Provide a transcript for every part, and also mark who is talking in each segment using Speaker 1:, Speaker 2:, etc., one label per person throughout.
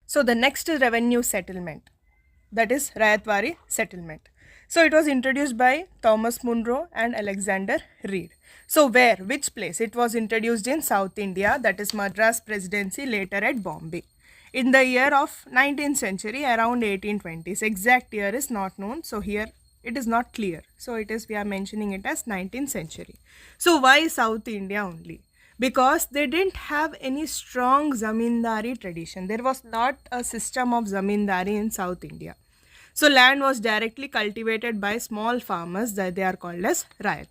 Speaker 1: So the next revenue settlement, that is Ryotwari Settlement. So it was introduced by Thomas Munro and Alexander Reed. So which place? It was introduced in South India, that is Madras Presidency, later at Bombay. In the year of 19th century, around 1820s. Exact year is not known. So here it is not clear. So we are mentioning it as 19th century. So why South India only? Because they didn't have any strong zamindari tradition. There was not a system of zamindari in South India. So land was directly cultivated by small farmers, that they are called as Ryat,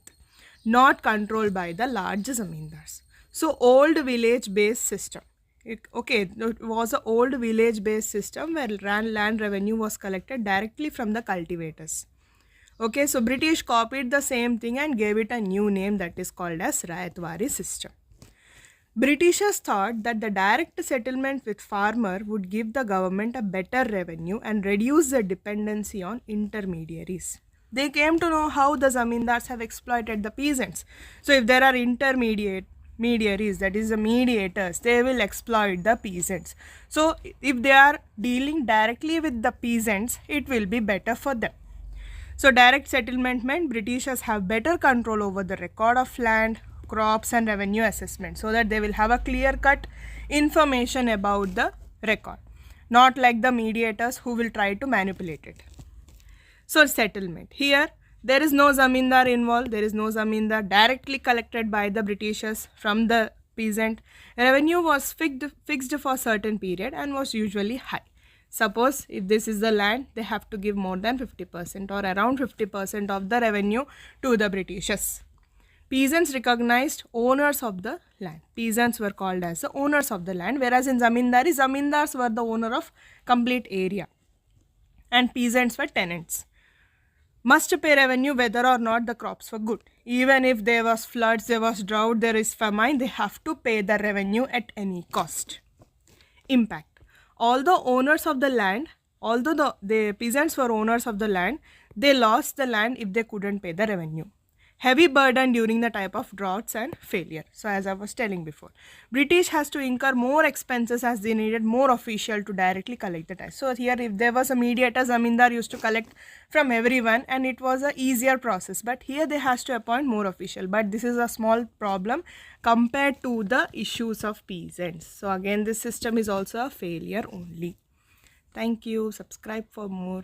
Speaker 1: not controlled by the large zamindars. So old village based system. It was an old village based system where land revenue was collected directly from the cultivators. Okay, so British copied the same thing and gave it a new name, that is called as Ryotwari system. Britishers thought that the direct settlement with farmer would give the government a better revenue and reduce the dependency on intermediaries. They came to know how the zamindars have exploited the peasants. So if there are intermediaries, that is the mediators, they will exploit the peasants. So if they are dealing directly with the peasants, it will be better for them. So direct settlement meant Britishers have better control over the record of land, crops and revenue assessment, so that they will have a clear-cut information about the record, not like the mediators who will try to manipulate it. So settlement. Here there is no zamindar involved, there is no zamindar, directly collected by the Britishers from the peasant. Revenue was fixed for a certain period and was usually high. Suppose if this is the land, they have to give more than 50% or around 50% of the revenue to the Britishers. Peasants recognized owners of the land. Peasants were called as the owners of the land, whereas in zamindari, zamindars were the owner of complete area and peasants were tenants. Must pay revenue whether or not the crops were good. Even if there was floods, there was drought, there is famine, they have to pay the revenue at any cost. Impact. Although the peasants were owners of the land, they lost the land if they couldn't pay the revenue. Heavy burden during the type of droughts and failure. So as I was telling before, British has to incur more expenses as they needed more official to directly collect the tax. So here if there was a mediator, zamindar used to collect from everyone and it was a easier process. But here they has to appoint more official. But this is a small problem compared to the issues of peasants. So again, this system is also a failure only. Thank you. Subscribe for more.